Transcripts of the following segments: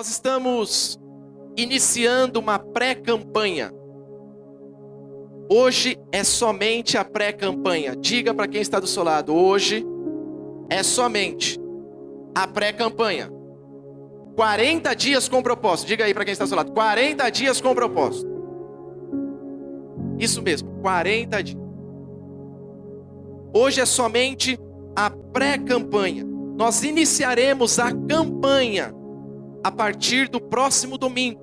Nós estamos iniciando uma pré-campanha. Hoje é somente a pré-campanha. Diga para quem está do seu lado, hoje é somente a pré-campanha. 40 dias com propósito. Diga aí para quem está do seu lado, 40 dias com propósito. Isso mesmo, 40 dias. Hoje é somente a pré-campanha. Nós iniciaremos a campanha a partir do próximo domingo,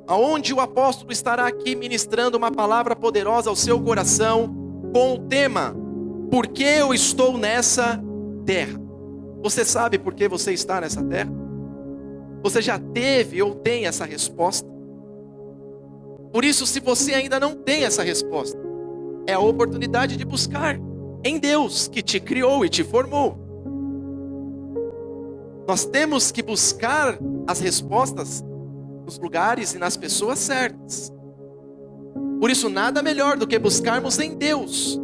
onde o apóstolo estará aqui ministrando uma palavra poderosa ao seu coração com o tema: por que eu estou nessa terra? Você sabe por que você está nessa terra? Você já teve ou tem essa resposta? Por isso, se você ainda não tem essa resposta, é a oportunidade de buscar em Deus que te criou e te formou. Nós temos que buscar as respostas nos lugares e nas pessoas certas. Por isso, nada melhor do que buscarmos em Deus,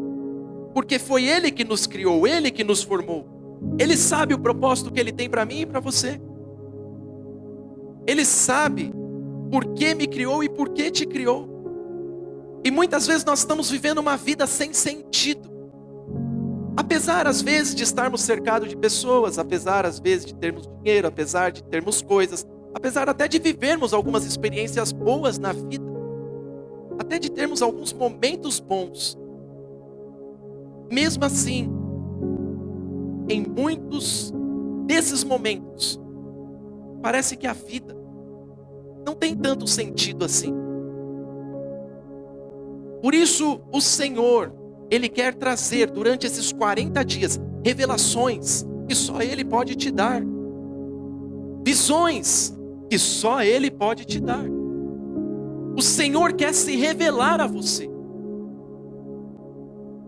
porque foi Ele que nos criou, Ele que nos formou. Ele sabe o propósito que Ele tem para mim e para você. Ele sabe por que me criou e por que te criou. E muitas vezes nós estamos vivendo uma vida sem sentido. Apesar às vezes de estarmos cercados de pessoas, apesar às vezes de termos dinheiro, apesar de termos coisas, apesar até de vivermos algumas experiências boas na vida, até de termos alguns momentos bons, mesmo assim, em muitos desses momentos, parece que a vida não tem tanto sentido assim. Por isso o Senhor, Ele quer trazer durante esses 40 dias revelações que só Ele pode te dar, visões que só Ele pode te dar. O Senhor quer se revelar a você.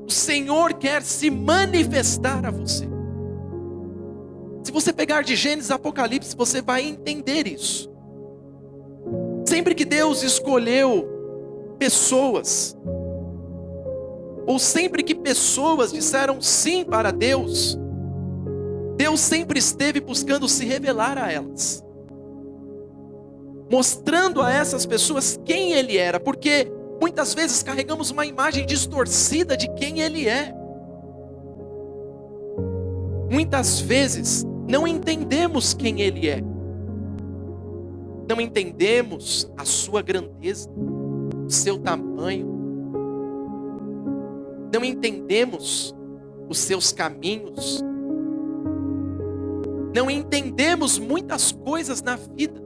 O Senhor quer se manifestar a você. Se você pegar de Gênesis a Apocalipse, você vai entender isso. Sempre que Deus escolheu pessoas, ou sempre que pessoas disseram sim para Deus, Deus sempre esteve buscando se revelar a elas, mostrando a essas pessoas quem Ele era, porque muitas vezes carregamos uma imagem distorcida de quem Ele é. Muitas vezes não entendemos quem Ele é, não entendemos a sua grandeza, o seu tamanho, não entendemos os seus caminhos, não entendemos muitas coisas na vida.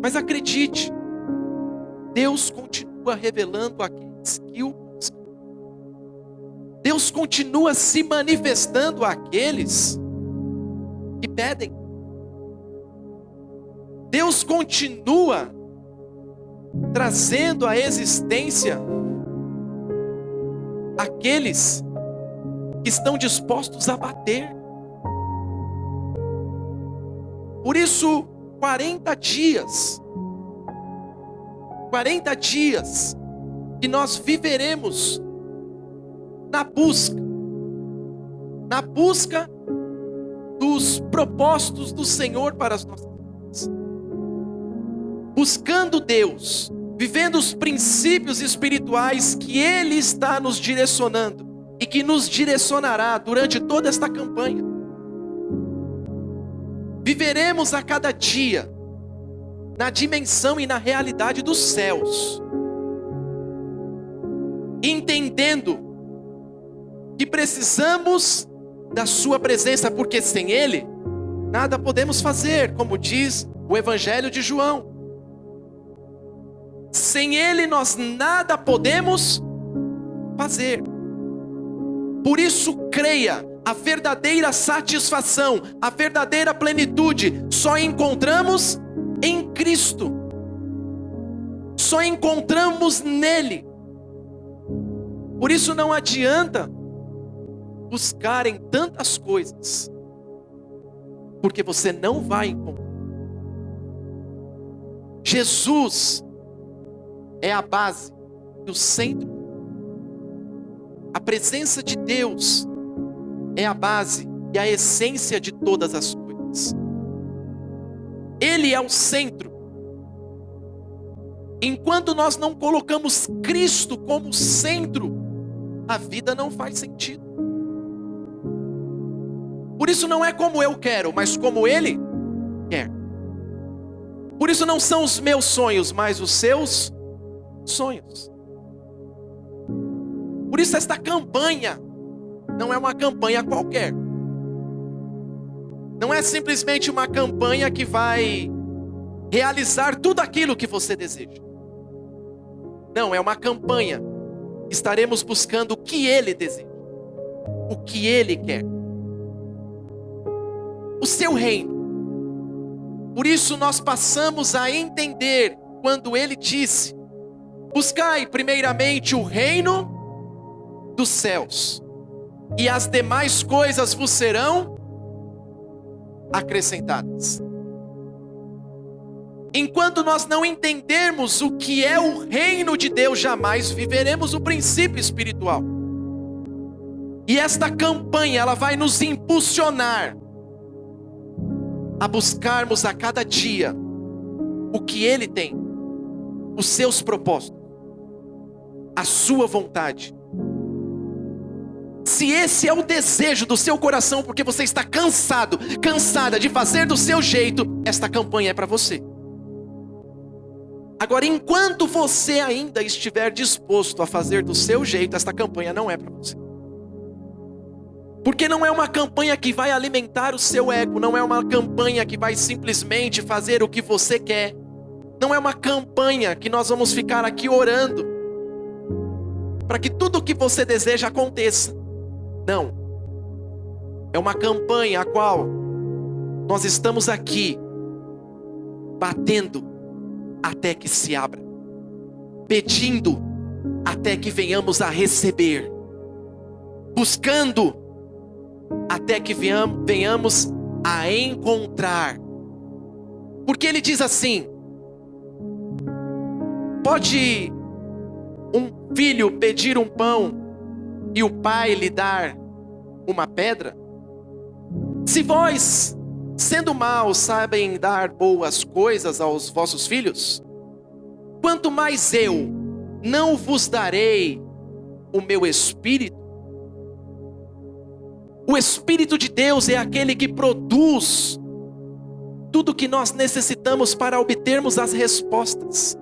Mas acredite, Deus continua revelando aqueles que o buscam. Deus continua se manifestando àqueles que pedem. Deus continua trazendo à existência aqueles que estão dispostos a bater. Por isso, 40 dias que nós viveremos na busca dos propósitos do Senhor para as nossas vidas. Buscando Deus, vivendo os princípios espirituais que Ele está nos direcionando e que nos direcionará durante toda esta campanha. Viveremos a cada dia na dimensão e na realidade dos céus, entendendo que precisamos da sua presença, porque sem Ele nada podemos fazer, como diz o Evangelho de João. Sem Ele nós nada podemos fazer. Por isso creia, a verdadeira satisfação, a verdadeira plenitude só encontramos em Cristo. Só encontramos nele. Por isso não adianta buscar em tantas coisas, porque você não vai encontrar. Jesus é a base do centro. A presença de Deus é a base e a essência de todas as coisas. Ele é o centro. Enquanto nós não colocamos Cristo como centro, a vida não faz sentido. Por isso não é como eu quero, mas como Ele quer. Por isso não são os meus sonhos, mas os seus sonhos. Por isso esta campanha não é uma campanha qualquer. Não é simplesmente uma campanha que vai realizar tudo aquilo que você deseja. Não, é uma campanha. Estaremos buscando o que Ele deseja. O que Ele quer. O seu reino. Por isso nós passamos a entender quando Ele disse: buscai primeiramente o reino dos céus, e as demais coisas vos serão acrescentadas. Enquanto nós não entendermos o que é o reino de Deus, jamais viveremos o princípio espiritual. E esta campanha, ela vai nos impulsionar a buscarmos a cada dia o que Ele tem, os seus propósitos, a sua vontade. Se esse é o desejo do seu coração, porque você está cansado, cansada de fazer do seu jeito, esta campanha é para você. Agora, enquanto você ainda estiver disposto a fazer do seu jeito, esta campanha não é para você. Porque não é uma campanha que vai alimentar o seu ego, não é uma campanha que vai simplesmente fazer o que você quer. Não é uma campanha que nós vamos ficar aqui orando para que tudo o que você deseja aconteça. Não. É uma campanha a qual nós estamos aqui batendo até que se abra, pedindo até que venhamos a receber, buscando até que venhamos a encontrar. Porque Ele diz assim: pode um filho pedir um pão e o pai lhe dar uma pedra? Se vós, sendo maus, sabem dar boas coisas aos vossos filhos, quanto mais eu não vos darei o meu Espírito? O Espírito de Deus é aquele que produz tudo que nós necessitamos para obtermos as respostas.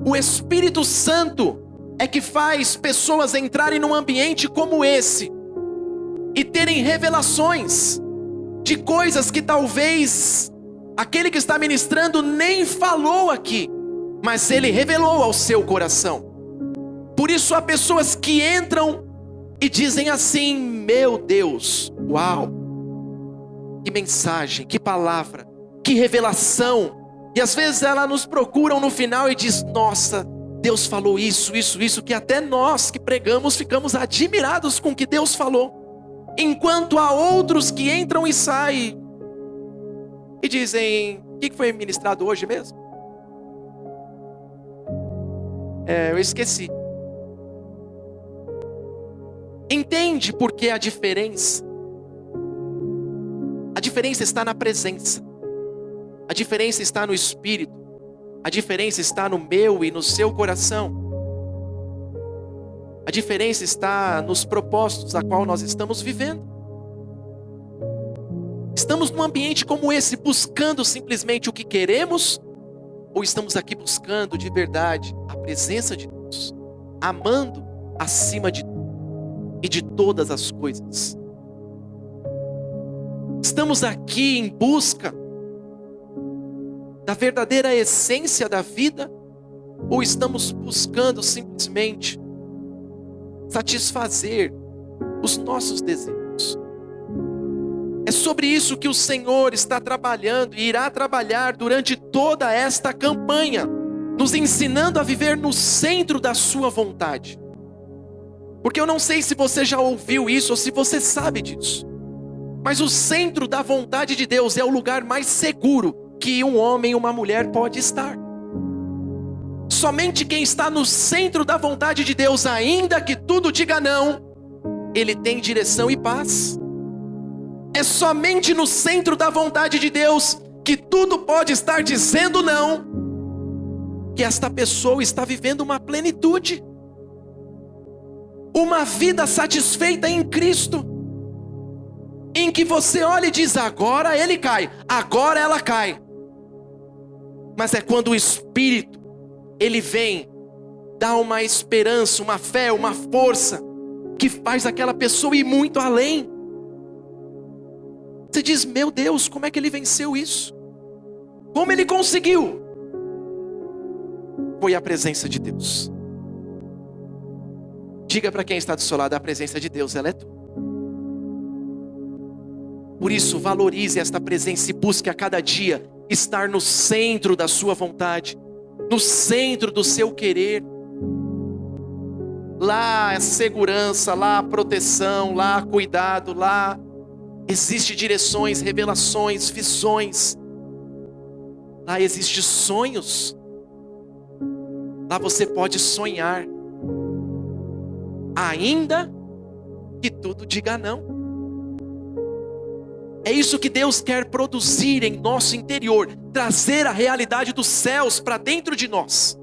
O Espírito Santo é que faz pessoas entrarem num ambiente como esse e terem revelações de coisas que talvez aquele que está ministrando nem falou aqui, mas ele revelou ao seu coração. Por isso há pessoas que entram e dizem assim: meu Deus, uau, que mensagem, que palavra, que revelação. E às vezes elas nos procuram no final e diz: nossa, Deus falou isso, que até nós que pregamos ficamos admirados com o que Deus falou. Enquanto há outros que entram e saem e dizem: o que foi ministrado hoje mesmo? Eu esqueci. Entende por que a diferença? A diferença está na presença. A diferença está no Espírito. A diferença está no meu e no seu coração. A diferença está nos propósitos a qual nós estamos vivendo. Estamos num ambiente como esse buscando simplesmente o que queremos? Ou estamos aqui buscando de verdade a presença de Deus, amando acima de tudo e de todas as coisas? Estamos aqui em busca da verdadeira essência da vida? Ou estamos buscando simplesmente satisfazer os nossos desejos? É sobre isso que o Senhor está trabalhando e irá trabalhar durante toda esta campanha, nos ensinando a viver no centro da sua vontade. Porque eu não sei se você já ouviu isso ou se você sabe disso, mas o centro da vontade de Deus é o lugar mais seguro que um homem e uma mulher pode estar. Somente quem está no centro da vontade de Deus, ainda que tudo diga não, ele tem direção e paz. É somente no centro da vontade de Deus que tudo pode estar dizendo não, que esta pessoa está vivendo uma plenitude, uma vida satisfeita em Cristo, em que você olha e diz: agora ele cai, agora ela cai. Mas é quando o Espírito, ele vem, dá uma esperança, uma fé, uma força, que faz aquela pessoa ir muito além. Você diz: meu Deus, como é que ele venceu isso? Como ele conseguiu? Foi a presença de Deus. Diga para quem está do seu lado: a presença de Deus, ela é tua. Por isso, valorize esta presença e busque a cada dia estar no centro da sua vontade, no centro do seu querer. Lá é segurança, lá a proteção, lá a cuidado, lá existe direções, revelações, visões. Lá existem sonhos. Lá você pode sonhar, ainda que tudo diga não. É isso que Deus quer produzir em nosso interior, trazer a realidade dos céus para dentro de nós.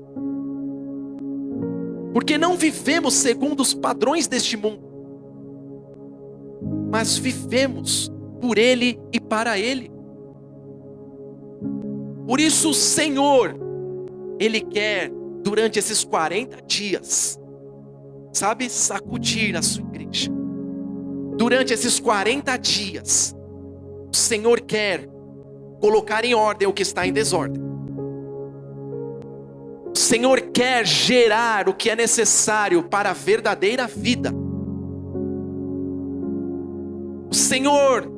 Porque não vivemos segundo os padrões deste mundo, mas vivemos por Ele e para Ele. Por isso o Senhor, Ele quer, durante esses 40 dias, sabe, sacudir a sua igreja. Durante esses 40 dias, o Senhor quer colocar em ordem o que está em desordem. O Senhor quer gerar o que é necessário para a verdadeira vida. O Senhor,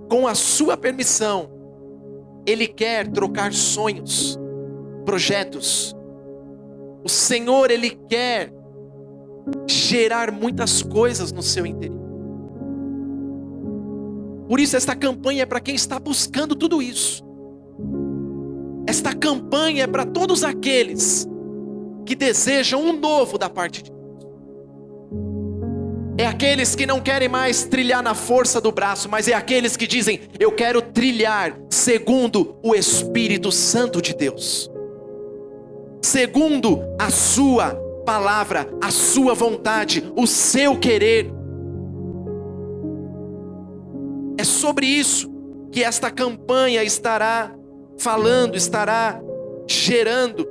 com a sua permissão, Ele quer trocar sonhos, projetos. O Senhor, Ele quer gerar muitas coisas no seu interior. Por isso esta campanha é para quem está buscando tudo isso. Esta campanha é para todos aqueles que desejam um novo da parte de Deus. É aqueles que não querem mais trilhar na força do braço, mas é aqueles que dizem: eu quero trilhar segundo o Espírito Santo de Deus, segundo a sua palavra, a sua vontade, o seu querer. É sobre isso que esta campanha estará falando, estará gerando.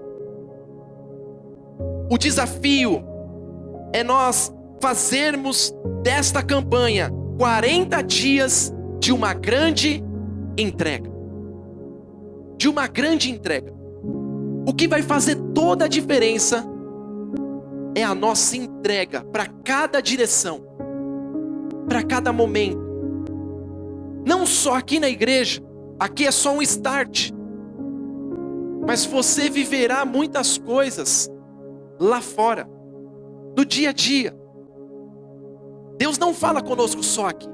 O desafio é nós fazermos desta campanha 40 dias de uma grande entrega. De uma grande entrega. O que vai fazer toda a diferença é a nossa entrega para cada direção, para cada momento. Não só aqui na igreja, aqui é só um start. Mas você viverá muitas coisas lá fora, no dia a dia. Deus não fala conosco só aqui.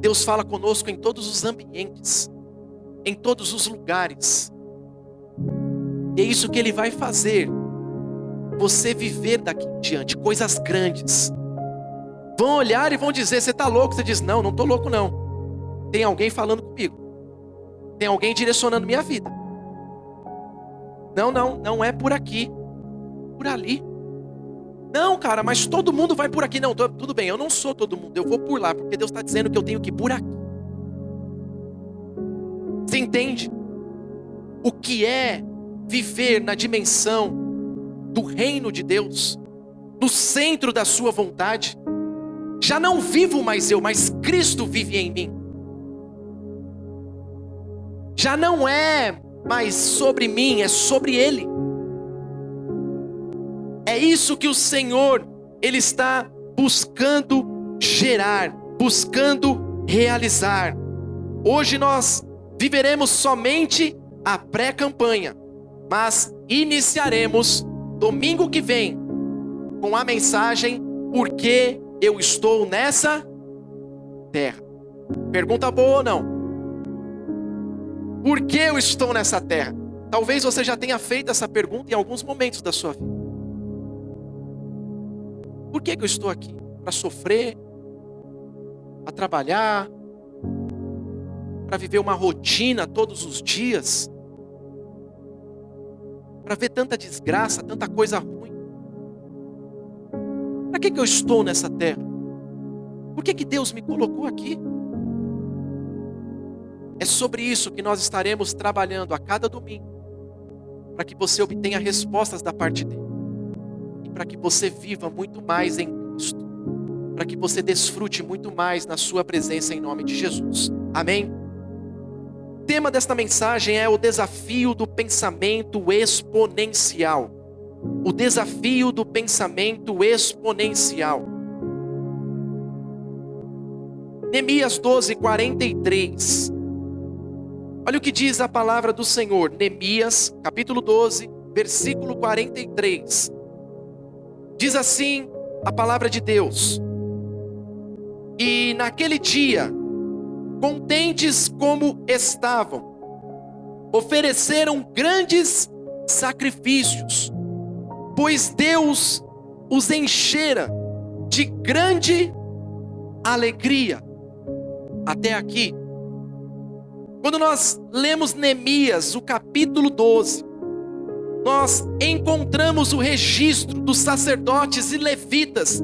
Deus fala conosco em todos os ambientes, em todos os lugares. E é isso que Ele vai fazer você viver daqui em diante coisas grandes. Vão olhar e vão dizer: você está louco? Você diz: não, não estou louco não. Tem alguém falando comigo. Tem alguém direcionando minha vida. Não é por aqui. Por ali. Não, cara, mas todo mundo vai por aqui. Não, tudo bem, eu não sou todo mundo. Eu vou por lá, porque Deus está dizendo que eu tenho que ir por aqui. Você entende? O que é viver na dimensão do reino de Deus, no centro da sua vontade? Já não vivo mais eu, mas Cristo vive em mim. Já não é mais sobre mim, é sobre Ele. É isso que o Senhor, Ele está buscando gerar, buscando realizar. Hoje nós viveremos somente a pré-campanha, mas iniciaremos domingo que vem com a mensagem: por que eu estou nessa terra? Pergunta boa ou não? Por que eu estou nessa terra? Talvez você já tenha feito essa pergunta em alguns momentos da sua vida. Por que eu estou aqui? Para sofrer? Para trabalhar? Para para viver uma rotina todos os dias, para ver tanta desgraça, tanta coisa ruim? Para que eu estou nessa terra? Por que Deus me colocou aqui? É sobre isso que nós estaremos trabalhando a cada domingo, para que você obtenha respostas da parte dele, e para que você viva muito mais em Cristo, para que você desfrute muito mais na sua presença em nome de Jesus. Amém? O tema desta mensagem é o desafio do pensamento exponencial. O desafio do pensamento exponencial. Neemias 12, 43. Olha o que diz a palavra do Senhor. Neemias, capítulo 12, versículo 43. Diz assim a palavra de Deus: e naquele dia, contentes como estavam, ofereceram grandes sacrifícios, pois Deus os enchera de grande alegria. Até aqui. Quando nós lemos Neemias, o capítulo 12, nós encontramos o registro dos sacerdotes e levitas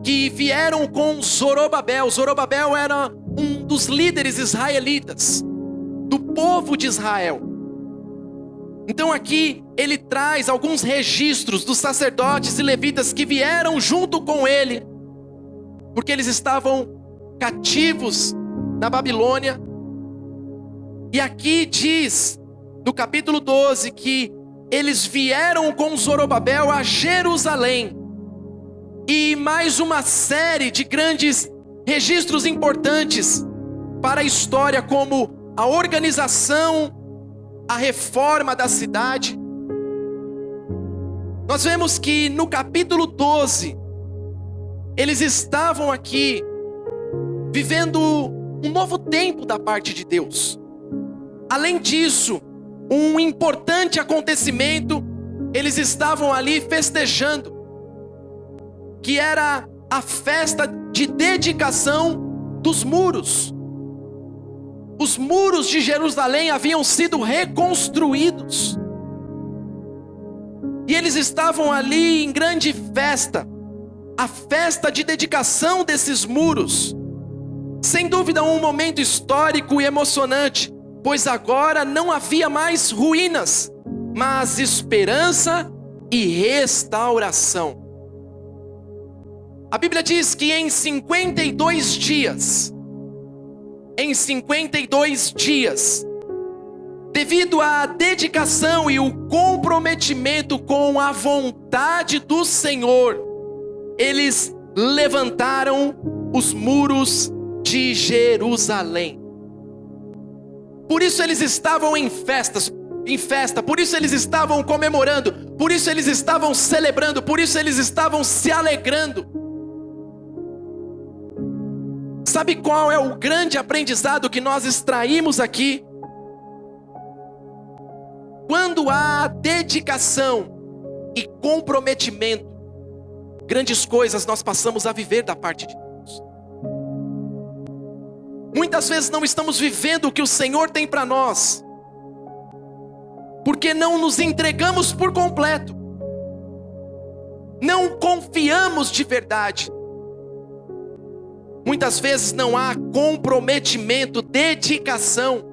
que vieram com Zorobabel. Zorobabel era um dos líderes israelitas, do povo de Israel. Então aqui ele traz alguns registros dos sacerdotes e levitas que vieram junto com ele, porque eles estavam cativos na Babilônia. E aqui diz, no capítulo 12, que eles vieram com Zorobabel a Jerusalém. E mais uma série de grandes registros importantes para a história, como a organização, a reforma da cidade. Nós vemos que no capítulo 12, eles estavam aqui vivendo um novo tempo da parte de Deus. Além disso, um importante acontecimento, eles estavam ali festejando, que era a festa de dedicação dos muros. Os muros de Jerusalém haviam sido reconstruídos, e eles estavam ali em grande festa, a festa de dedicação desses muros. Sem dúvida um momento histórico e emocionante, pois agora não havia mais ruínas, mas esperança e restauração. A Bíblia diz que em 52 dias, devido à dedicação e o comprometimento com a vontade do Senhor, eles levantaram os muros de Jerusalém. Por isso eles estavam em festa, por isso eles estavam comemorando, por isso eles estavam celebrando, por isso eles estavam se alegrando. Sabe qual é o grande aprendizado que nós extraímos aqui? Quando há dedicação e comprometimento, grandes coisas nós passamos a viver da parte de Deus. Muitas vezes não estamos vivendo o que o Senhor tem para nós, porque não nos entregamos por completo, não confiamos de verdade. Muitas vezes não há comprometimento, dedicação.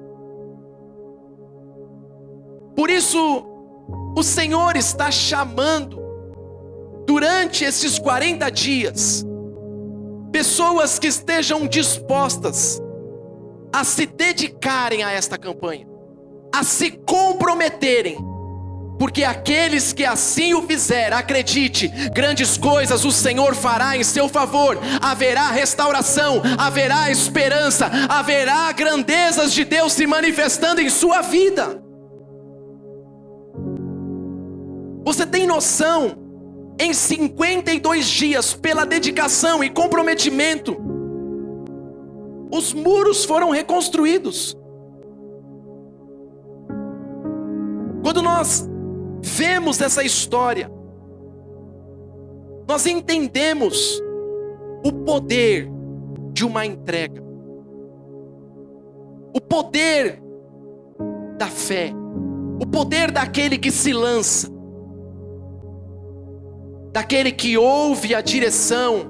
Por isso, o Senhor está chamando, durante esses 40 dias, pessoas que estejam dispostas a se dedicarem a esta campanha, a se comprometerem, porque aqueles que assim o fizer, acredite, grandes coisas o Senhor fará em seu favor. Haverá restauração, haverá esperança, haverá grandezas de Deus se manifestando em sua vida. Você tem noção? Em 52 dias, pela dedicação e comprometimento, os muros foram reconstruídos. Quando nós vemos essa história, nós entendemos o poder de uma entrega. o poder da fé, o poder daquele que se lança, daquele que ouve a direção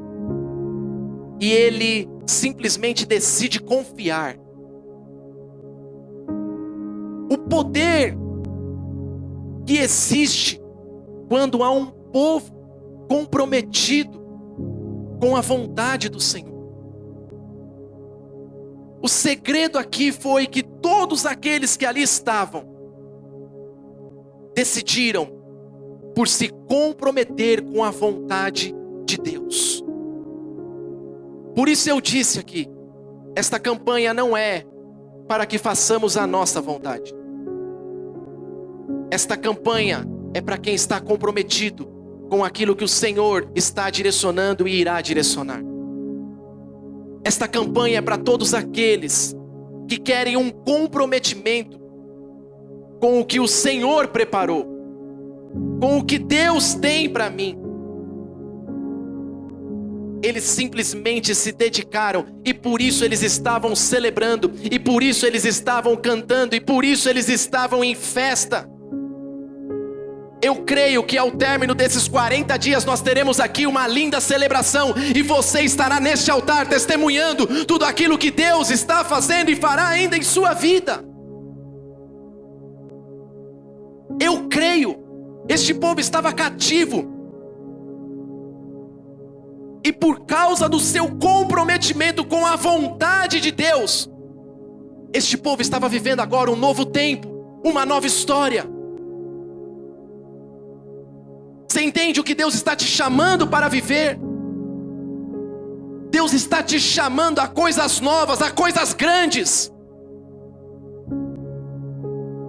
e ele simplesmente decide confiar. O poder que existe quando há um povo comprometido com a vontade do Senhor. O segredo aqui foi que todos aqueles que ali estavam decidiram por se comprometer com a vontade de Deus. Por isso eu disse aqui, esta campanha não é para que façamos a nossa vontade. Esta campanha é para quem está comprometido com aquilo que o Senhor está direcionando e irá direcionar. Esta campanha é para todos aqueles que querem um comprometimento com o que o Senhor preparou, com o que Deus tem para mim. Eles simplesmente se dedicaram e por isso eles estavam celebrando, e por isso eles estavam cantando, e por isso eles estavam em festa. Eu creio que ao término desses 40 dias nós teremos aqui uma linda celebração, e você estará neste altar testemunhando tudo aquilo que Deus está fazendo e fará ainda em sua vida. Eu creio, este povo estava cativo, e por causa do seu comprometimento com a vontade de Deus, este povo estava vivendo agora um novo tempo, uma nova história. Você entende o que Deus está te chamando para viver? Deus está te chamando a coisas novas, a coisas grandes.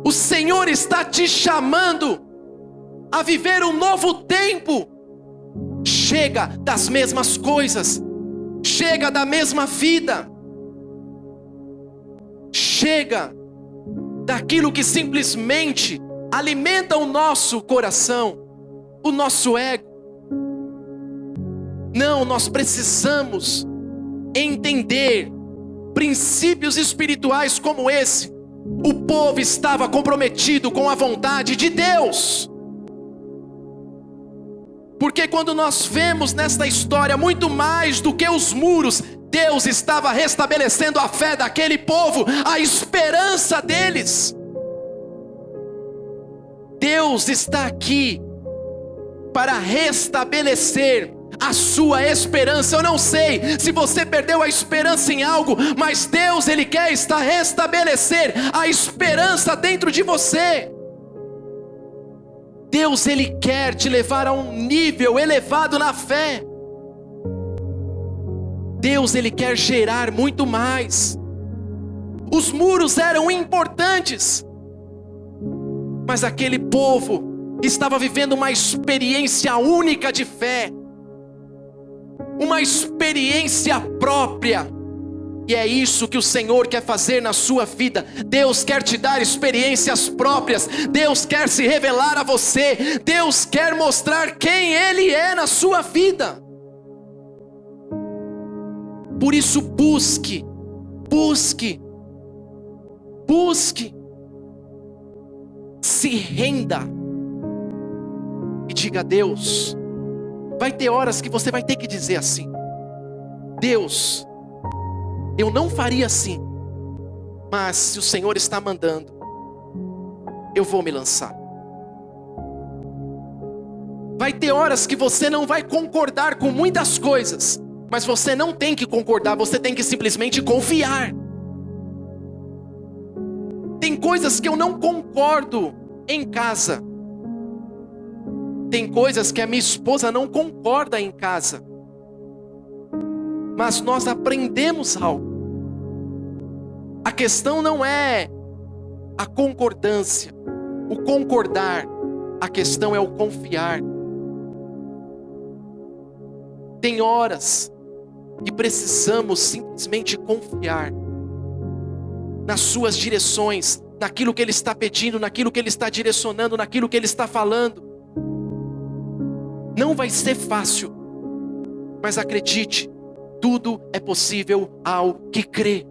O Senhor está te chamando a viver um novo tempo. Chega das mesmas coisas, chega da mesma vida, chega daquilo que simplesmente alimenta o nosso coração, o nosso ego. Não, nós precisamos entender princípios espirituais como esse. O povo estava comprometido com a vontade de Deus. Porque quando nós vemos nesta história muito mais do que os muros, Deus estava restabelecendo a fé daquele povo, a esperança deles. Deus está aqui para restabelecer a sua esperança. Eu não sei se você perdeu a esperança em algo, mas Deus, Ele quer restabelecer a esperança dentro de você. Deus, Ele quer te levar a um nível elevado na fé. Deus, Ele quer gerar muito mais. Os muros eram importantes, mas aquele povo estava vivendo uma experiência única de fé, uma experiência própria, e é isso que o Senhor quer fazer na sua vida. Deus quer te dar experiências próprias, Deus quer se revelar a você, Deus quer mostrar quem Ele é na sua vida. Por isso busque, se renda, e diga a Deus. Vai ter horas que você vai ter que dizer assim: Deus, eu não faria assim, mas se o Senhor está mandando, eu vou me lançar. Vai ter horas que você não vai concordar com muitas coisas, mas você não tem que concordar, você tem que simplesmente confiar. Tem coisas que eu não concordo em casa. Tem coisas que a minha esposa não concorda em casa. Mas nós aprendemos algo. A questão não é a concordância, o concordar. A questão é o confiar. Tem horas que precisamos simplesmente confiar nas suas direções, naquilo que Ele está pedindo, naquilo que Ele está direcionando, naquilo que Ele está falando. Não vai ser fácil, mas acredite, tudo é possível ao que crê.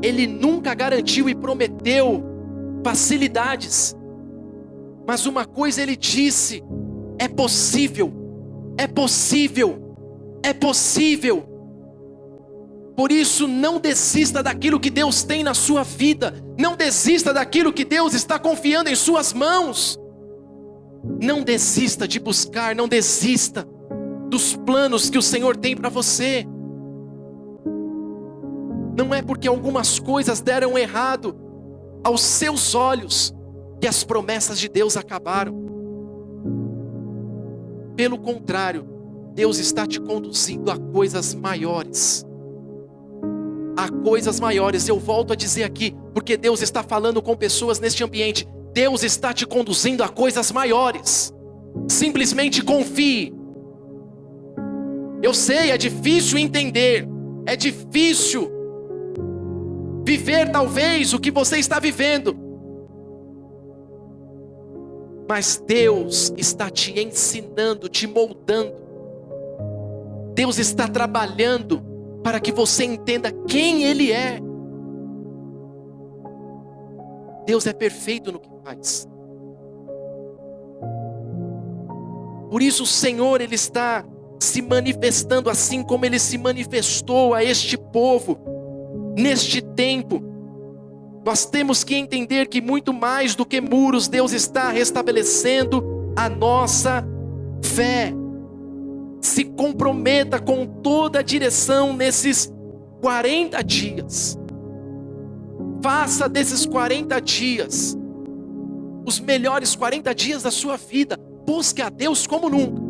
Ele nunca garantiu e prometeu facilidades. Mas uma coisa Ele disse: é possível, é possível, é possível. Por isso, não desista daquilo que Deus tem na sua vida. Não desista daquilo que Deus está confiando em suas mãos. Não desista de buscar, não desista dos planos que o Senhor tem para você. Não é porque algumas coisas deram errado aos seus olhos que as promessas de Deus acabaram. Pelo contrário, Deus está te conduzindo a coisas maiores. A coisas maiores. Eu volto a dizer aqui, porque Deus está falando com pessoas neste ambiente. Deus está te conduzindo a coisas maiores. Simplesmente confie. Eu sei, é difícil entender, é difícil viver talvez o que você está vivendo. Mas Deus está te ensinando, te moldando. Deus está trabalhando para que você entenda quem Ele é. Deus é perfeito no que faz. Por isso o Senhor, Ele está se manifestando assim como Ele se manifestou a este povo, neste tempo. Nós temos que entender que muito mais do que muros, Deus está restabelecendo a nossa fé. Se comprometa com toda a direção nesses 40 dias. Faça desses 40 dias os melhores 40 dias da sua vida. Busque a Deus como nunca.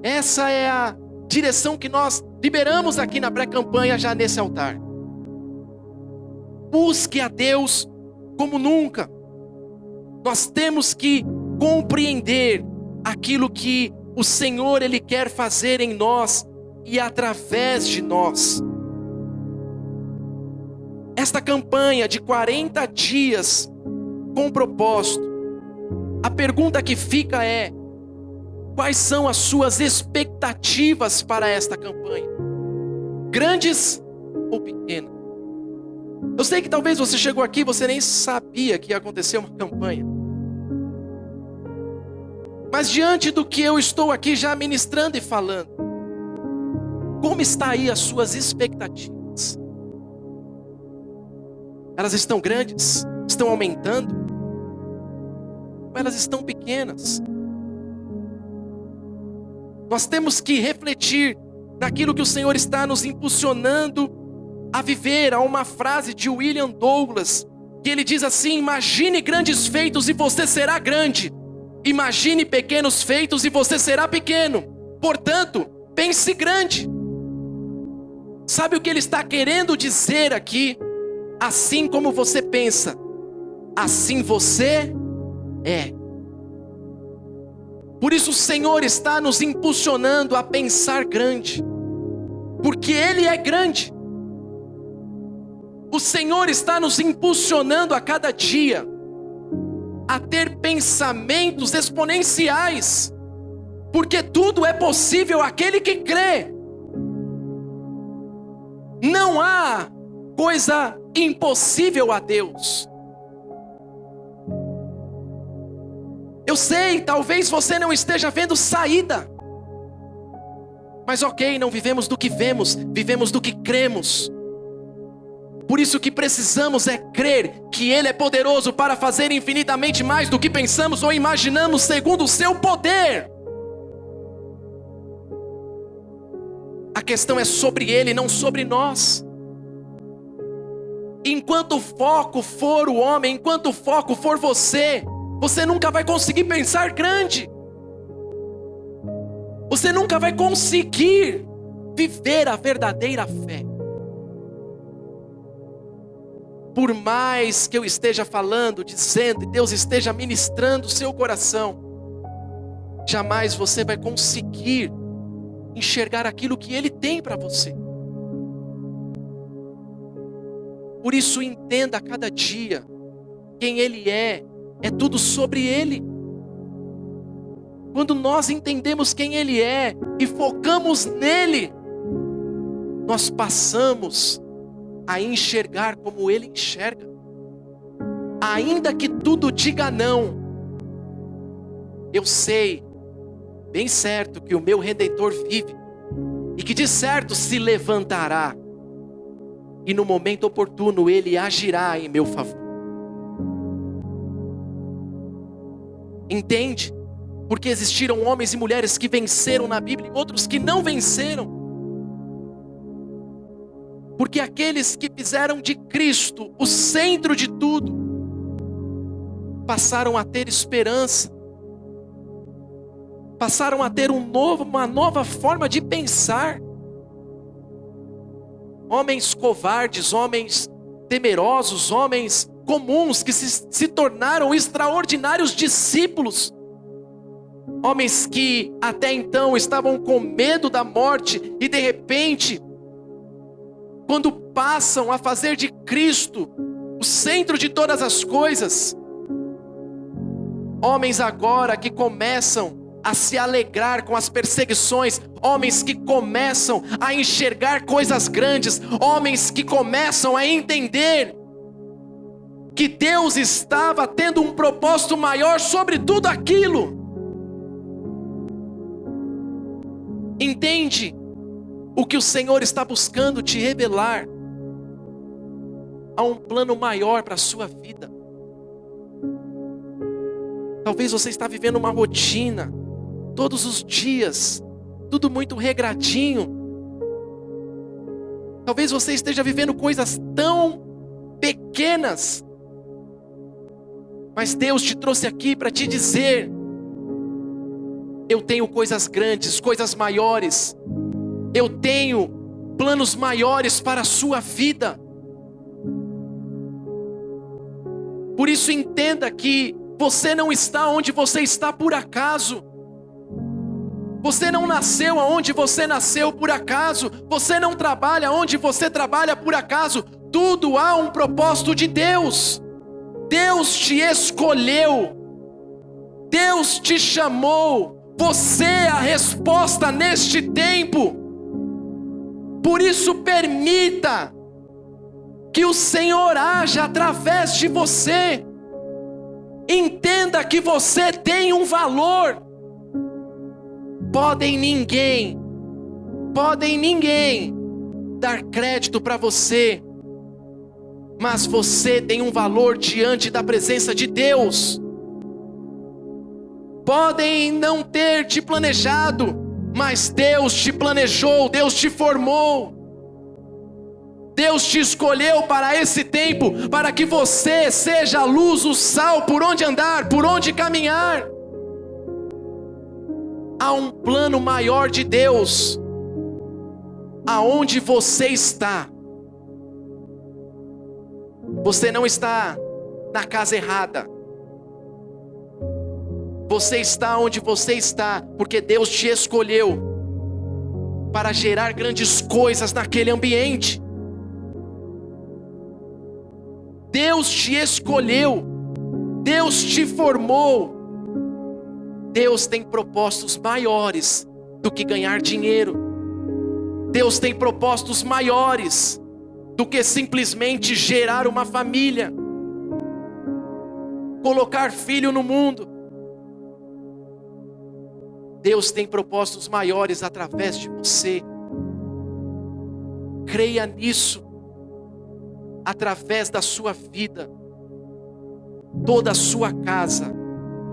Essa é a direção que nós liberamos aqui na pré-campanha, já nesse altar. Busque a Deus como nunca. Nós temos que compreender aquilo que o Senhor Ele quer fazer em nós e através de nós. Esta campanha de 40 dias com propósito, a pergunta que fica é: quais são as suas expectativas para esta campanha? Grandes ou pequenas? Eu sei que talvez você chegou aqui e você nem sabia que ia acontecer uma campanha. Mas diante do que eu estou aqui já ministrando e falando, como está aí as suas expectativas? Elas estão grandes? Estão aumentando? Ou elas estão pequenas? Nós temos que refletir naquilo que o Senhor está nos impulsionando a viver. Há uma frase de William Douglas, que ele diz assim: imagine grandes feitos e você será grande. Imagine pequenos feitos e você será pequeno. Portanto, pense grande. Sabe o que ele está querendo dizer aqui? Assim como você pensa, assim você é. Por isso o Senhor está nos impulsionando a pensar grande, porque Ele é grande. O Senhor está nos impulsionando a cada dia a ter pensamentos exponenciais, porque tudo é possível àquele que crê. Não há coisa impossível a Deus. Eu sei, talvez você não esteja vendo saída. Mas ok, não vivemos do que vemos, vivemos do que cremos. Por isso que precisamos é crer que Ele é poderoso para fazer infinitamente mais do que pensamos ou imaginamos, segundo o seu poder. A questão é sobre Ele, não sobre nós. Enquanto o foco for o homem, enquanto o foco for você, você nunca vai conseguir pensar grande. Você nunca vai conseguir viver a verdadeira fé. Por mais que eu esteja falando, dizendo, e Deus esteja ministrando o seu coração, jamais você vai conseguir enxergar aquilo que Ele tem para você. Por isso entenda a cada dia quem Ele é tudo sobre Ele. Quando nós entendemos quem Ele é e focamos nele, nós passamos a enxergar como Ele enxerga. Ainda que tudo diga não, eu sei bem certo que o meu Redentor vive e que de certo se levantará, e no momento oportuno Ele agirá em meu favor. Entende? Porque existiram homens e mulheres que venceram na Bíblia e outros que não venceram. Porque aqueles que fizeram de Cristo o centro de tudo, passaram a ter esperança, passaram a ter uma nova forma de pensar. Homens covardes, homens temerosos, homens comuns que se tornaram extraordinários discípulos. Homens que até então estavam com medo da morte e de repente, quando passam a fazer de Cristo o centro de todas as coisas, homens agora que começam a se alegrar com as perseguições, homens que começam a enxergar coisas grandes, homens que começam a entender que Deus estava tendo um propósito maior sobre tudo aquilo. Entende o que o Senhor está buscando te revelar? Há um plano maior para a sua vida. Talvez você está vivendo uma rotina, todos os dias, tudo muito regradinho. Talvez você esteja vivendo coisas tão pequenas, mas Deus te trouxe aqui para te dizer: eu tenho coisas grandes, coisas maiores. Eu tenho planos maiores para a sua vida. Por isso entenda que você não está onde você está por acaso. Você não nasceu aonde você nasceu por acaso. Você não trabalha onde você trabalha por acaso. Tudo há um propósito de Deus. Deus te escolheu. Deus te chamou. Você é a resposta neste tempo. Por isso permita que o Senhor haja através de você. Entenda que você tem um valor. Podem ninguém dar crédito para você, mas você tem um valor diante da presença de Deus. Podem não ter te planejado, mas Deus te planejou, Deus te formou. Deus te escolheu para esse tempo, para que você seja a luz, o sal, por onde andar, por onde caminhar. Há um plano maior de Deus. Aonde você está? Você não está na casa errada. Você está onde você está, porque Deus te escolheu para gerar grandes coisas naquele ambiente. Deus te escolheu, Deus te formou. Deus tem propósitos maiores do que ganhar dinheiro. Deus tem propósitos maiores do que simplesmente gerar uma família, colocar filho no mundo. Deus tem propósitos maiores através de você. Creia nisso. Através da sua vida, toda a sua casa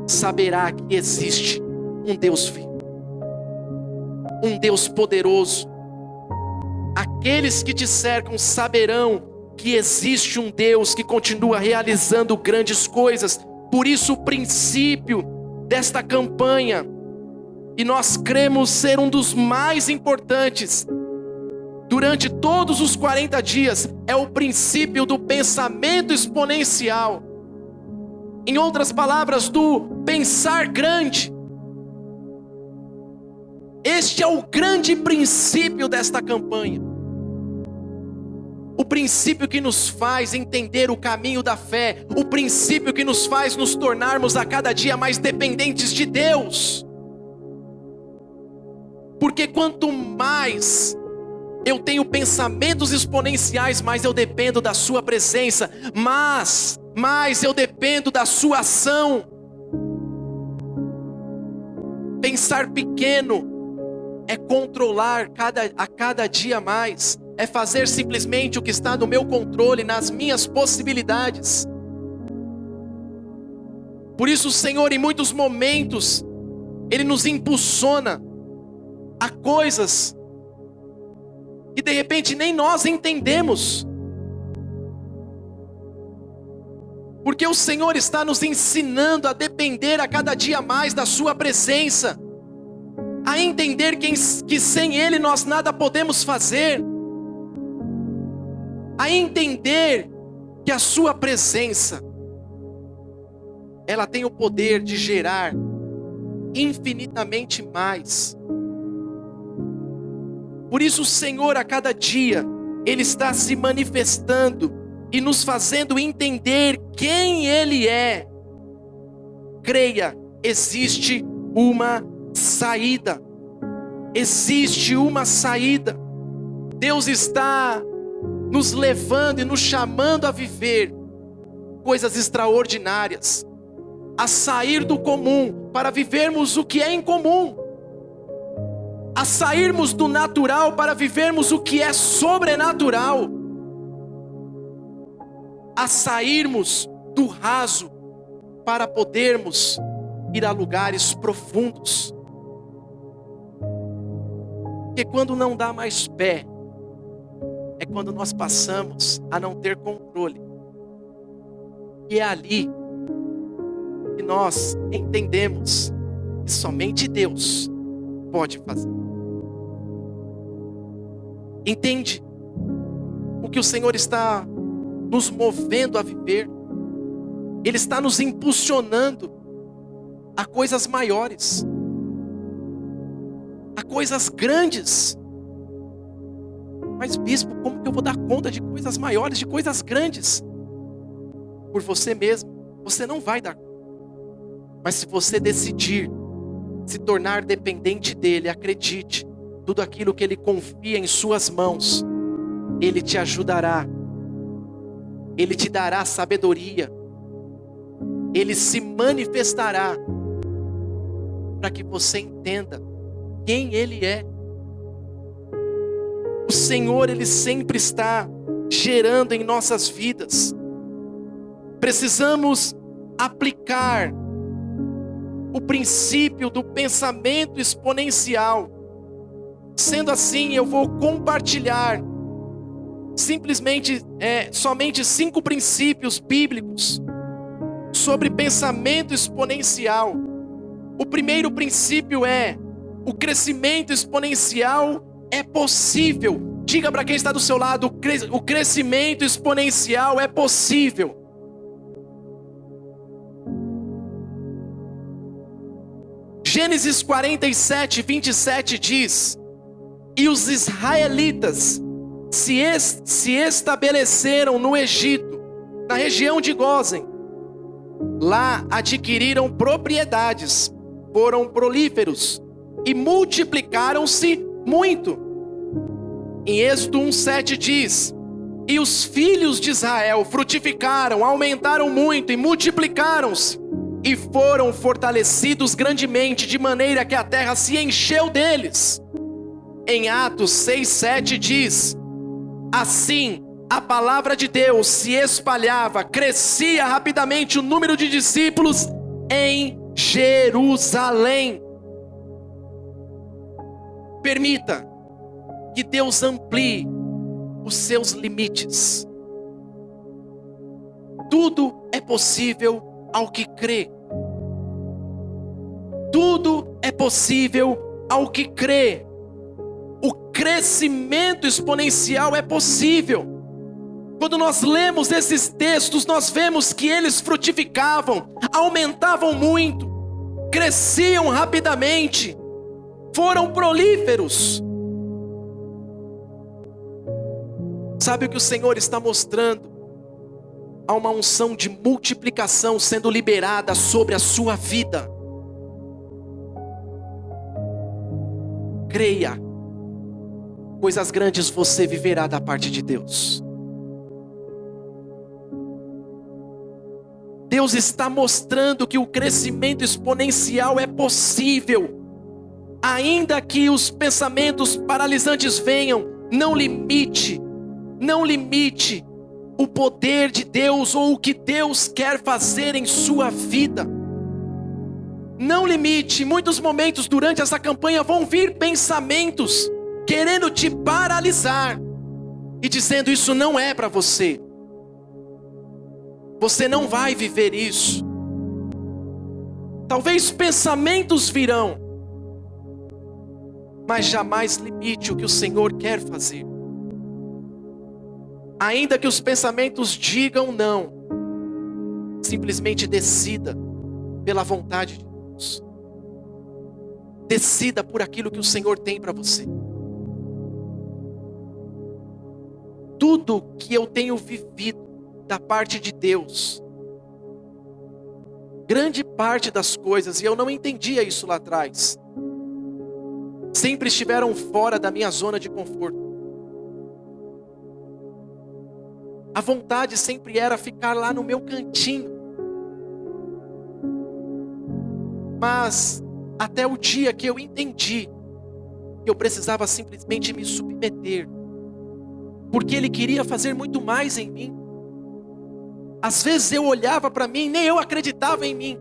saberá que existe um Deus vivo, um Deus poderoso. Aqueles que te cercam saberão que existe um Deus que continua realizando grandes coisas. Por isso o princípio desta campanha, e nós cremos ser um dos mais importantes durante todos os 40 dias, é o princípio do pensamento exponencial. Em outras palavras, do pensar grande. Este é o grande princípio desta campanha. O princípio que nos faz entender o caminho da fé. O princípio que nos faz nos tornarmos a cada dia mais dependentes de Deus. Porque quanto mais Eu tenho pensamentos exponenciais, mas eu dependo da sua presença. Mas eu dependo da sua ação. Pensar pequeno é controlar a cada dia mais. É fazer simplesmente o que está no meu controle, nas minhas possibilidades. Por isso o Senhor, em muitos momentos, Ele nos impulsiona a coisas que de repente nem nós entendemos. Porque o Senhor está nos ensinando a depender a cada dia mais da sua presença. A entender que sem Ele nós nada podemos fazer. A entender que a sua presença, ela tem o poder de gerar infinitamente mais. Por isso o Senhor a cada dia, Ele está se manifestando e nos fazendo entender quem Ele é. Creia, existe uma saída. Existe uma saída. Deus está nos levando e nos chamando a viver coisas extraordinárias, a sair do comum para vivermos o que é incomum, a sairmos do natural para vivermos o que é sobrenatural, a sairmos do raso para podermos ir a lugares profundos. Porque quando não dá mais pé, é quando nós passamos a não ter controle. E é ali que nós entendemos que somente Deus pode fazer. Entende o que o Senhor está nos movendo a viver? Ele está nos impulsionando a coisas maiores, a coisas grandes. Mas bispo, como que eu vou dar conta de coisas maiores, de coisas grandes? Por você mesmo, você não vai dar conta. Mas se você decidir se tornar dependente dEle, acredite, tudo aquilo que Ele confia em suas mãos, Ele te ajudará. Ele te dará sabedoria. Ele se manifestará para que você entenda quem Ele é. O Senhor, Ele sempre está gerando em nossas vidas. Precisamos aplicar o princípio do pensamento exponencial. Sendo assim, eu vou compartilhar somente 5 princípios bíblicos sobre pensamento exponencial. O primeiro princípio é: o crescimento exponencial é possível. Diga para quem está do seu lado: o crescimento exponencial é possível. Gênesis 47, 27 diz: e os israelitas se estabeleceram no Egito, na região de Gósen. Lá adquiriram propriedades, foram prolíferos e multiplicaram-se muito. Em Êxodo 1:7 diz: e os filhos de Israel frutificaram, aumentaram muito e multiplicaram-se, e foram fortalecidos grandemente, de maneira que a terra se encheu deles. Em Atos 6:7 diz: assim a palavra de Deus se espalhava, crescia rapidamente o número de discípulos em Jerusalém. Permita que Deus amplie os seus limites. Tudo é possível ao que crê. Tudo é possível ao que crê. O crescimento exponencial é possível. Quando nós lemos esses textos, nós vemos que eles frutificavam, aumentavam muito, cresciam rapidamente, foram prolíferos. Sabe o que o Senhor está mostrando? Há uma unção de multiplicação sendo liberada sobre a sua vida. Creia. coisas grandes você viverá da parte de Deus. Deus está mostrando que o crescimento exponencial é possível. Ainda que os pensamentos paralisantes venham, não limite o poder de Deus ou o que Deus quer fazer em sua vida. Não limite. Em muitos momentos durante essa campanha vão vir pensamentos querendo te paralisar e dizendo: isso não é para você. Você não vai viver isso. Talvez pensamentos virão, mas jamais limite o que o Senhor quer fazer. Ainda que os pensamentos digam não, simplesmente decida pela vontade de Deus. Decida por aquilo que o Senhor tem para você. Tudo que eu tenho vivido da parte de Deus, grande parte das coisas, e eu não entendia isso lá atrás, sempre estiveram fora da minha zona de conforto. A vontade sempre era ficar lá no meu cantinho. Mas até o dia que eu entendi que eu precisava simplesmente me submeter, porque Ele queria fazer muito mais em mim. Às vezes eu olhava para mim, nem eu acreditava em mim.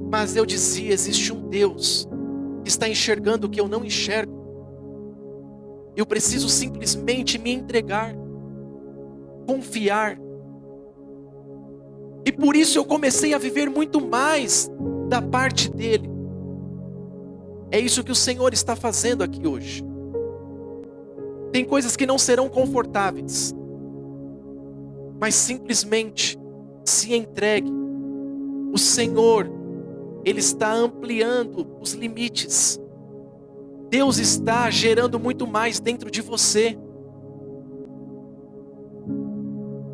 Mas eu dizia: existe um Deus que está enxergando o que eu não enxergo. Eu preciso simplesmente me entregar, confiar. E por isso eu comecei a viver muito mais da parte dEle. É isso que o Senhor está fazendo aqui hoje. Tem coisas que não serão confortáveis, mas simplesmente se entregue. O Senhor, Ele está ampliando os limites. Deus está gerando muito mais dentro de você.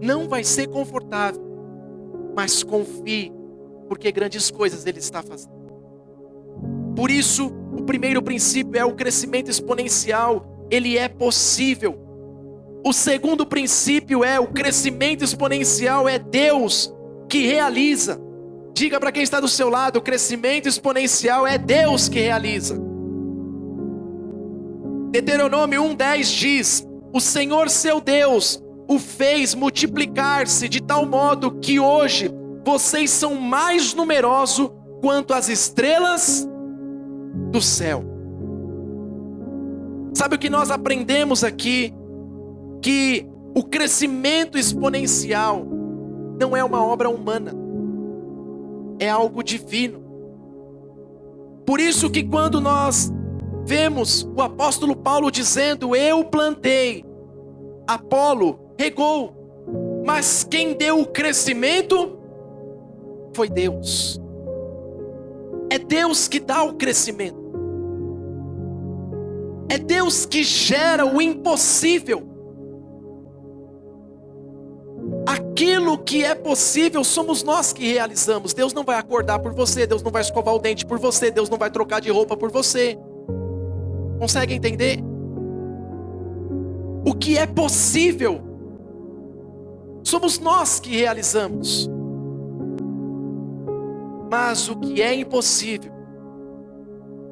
Não vai ser confortável, mas confie, porque grandes coisas Ele está fazendo. Por isso, o primeiro princípio é o crescimento exponencial. Ele é possível. O segundo princípio é o crescimento exponencial, é Deus que realiza. Diga para quem está do seu lado: o crescimento exponencial é Deus que realiza. Deuteronômio 1:10 diz: o Senhor seu Deus o fez multiplicar-se de tal modo que hoje vocês são mais numerosos quanto as estrelas do céu. Sabe o que nós aprendemos aqui? Que o crescimento exponencial não é uma obra humana, é algo divino. Por isso que quando nós vemos o apóstolo Paulo dizendo: eu plantei, Apolo regou, mas quem deu o crescimento foi Deus. É Deus que dá o crescimento. É Deus que gera o impossível. Aquilo que é possível somos nós que realizamos. Deus não vai acordar por você, Deus não vai escovar o dente por você, Deus não vai trocar de roupa por você. Consegue entender? O que é possível somos nós que realizamos. Mas o que é impossível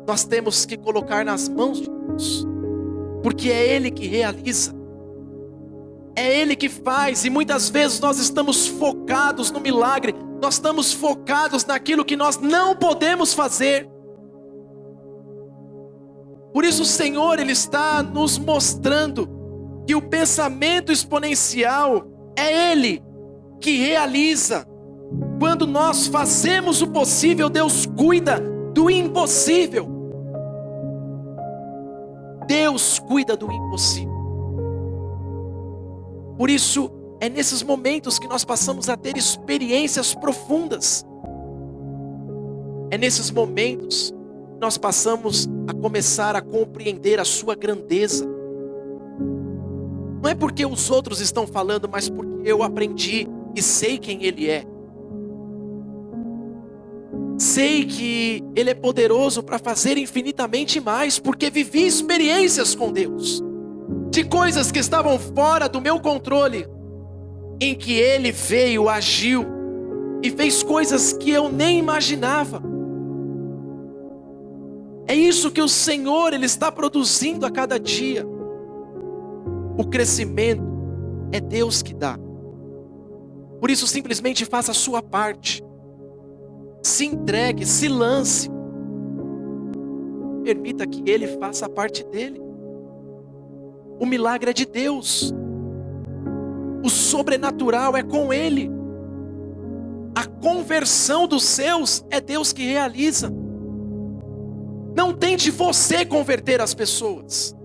nós temos que colocar nas mãos de Deus, porque é Ele que realiza. É Ele que faz, e muitas vezes nós estamos focados no milagre, nós estamos focados naquilo que nós não podemos fazer. Por isso o Senhor, Ele está nos mostrando que o pensamento exponencial é Ele que realiza. Quando nós fazemos o possível, Deus cuida do impossível. Deus cuida do impossível. Por isso, é nesses momentos que nós passamos a ter experiências profundas. É nesses momentos que nós passamos a começar a compreender a sua grandeza. Não é porque os outros estão falando, mas porque eu aprendi e sei quem Ele é. sei que Ele é poderoso para fazer infinitamente mais, porque vivi experiências com Deus, de coisas que estavam fora do meu controle, em que Ele veio, agiu, e fez coisas que eu nem imaginava. É isso que o Senhor, Ele está produzindo a cada dia. O crescimento é Deus que dá. Por isso, simplesmente faça a sua parte. Se entregue, se lance. Permita que Ele faça a parte dele. O milagre é de Deus. O sobrenatural é com Ele. A conversão dos seus é Deus que realiza. Não tente você converter as pessoas.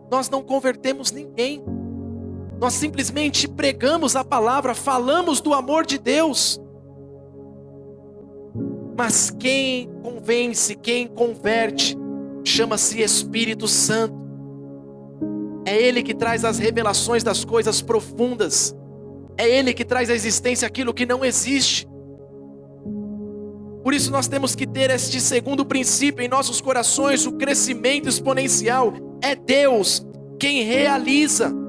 Nós não convertemos ninguém. Nós simplesmente pregamos a palavra, falamos do amor de Deus. Mas quem convence, quem converte, chama-se Espírito Santo. É Ele que traz as revelações das coisas profundas. É Ele que traz à existência aquilo que não existe. Por isso nós temos que ter este segundo princípio em nossos corações: o crescimento exponencial. É Deus quem realiza.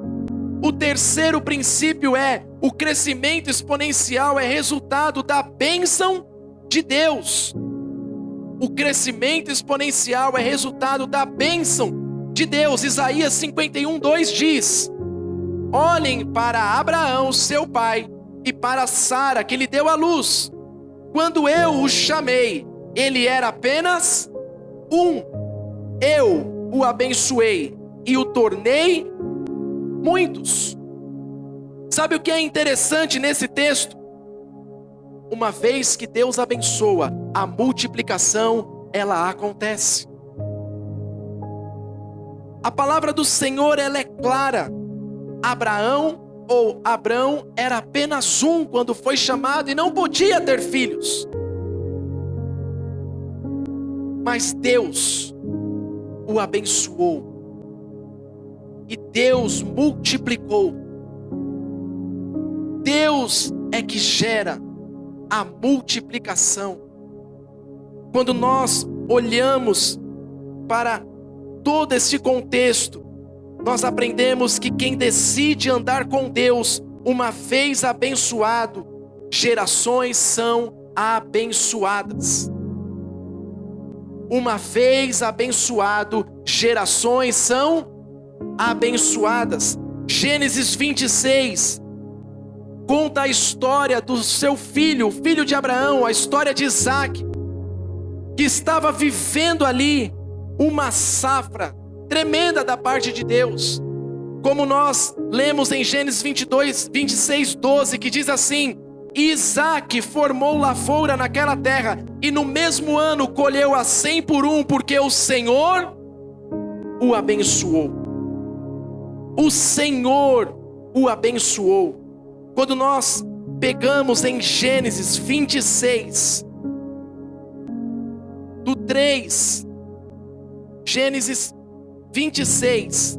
O terceiro princípio é: o crescimento exponencial é resultado da bênção de Deus. O crescimento exponencial é resultado da bênção de Deus. Isaías 51:2 diz: olhem para Abraão, seu pai, e para Sara, que lhe deu a luz. Quando eu o chamei, ele era apenas um. Eu o abençoei e o tornei muitos. Sabe o que é interessante nesse texto? Uma vez que Deus abençoa, a multiplicação, ela acontece. A palavra do Senhor, ela é clara. Abrão era apenas um quando foi chamado e não podia ter filhos. Mas Deus o abençoou. E Deus multiplicou. Deus é que gera a multiplicação. Quando nós olhamos para todo esse contexto, nós aprendemos que quem decide andar com Deus, uma vez abençoado, gerações são abençoadas. Uma vez abençoado, gerações são abençoadas. Gênesis 26 conta a história do seu filho, o filho de Abraão, a história de Isaac, que estava vivendo ali uma safra tremenda da parte de Deus. Como nós lemos em Gênesis 26:12, que diz assim: Isaac formou lavoura naquela terra, e no mesmo ano colheu a 100 por um, porque o Senhor o abençoou. O Senhor o abençoou. Quando nós pegamos em Gênesis 26, do 3, Gênesis 26,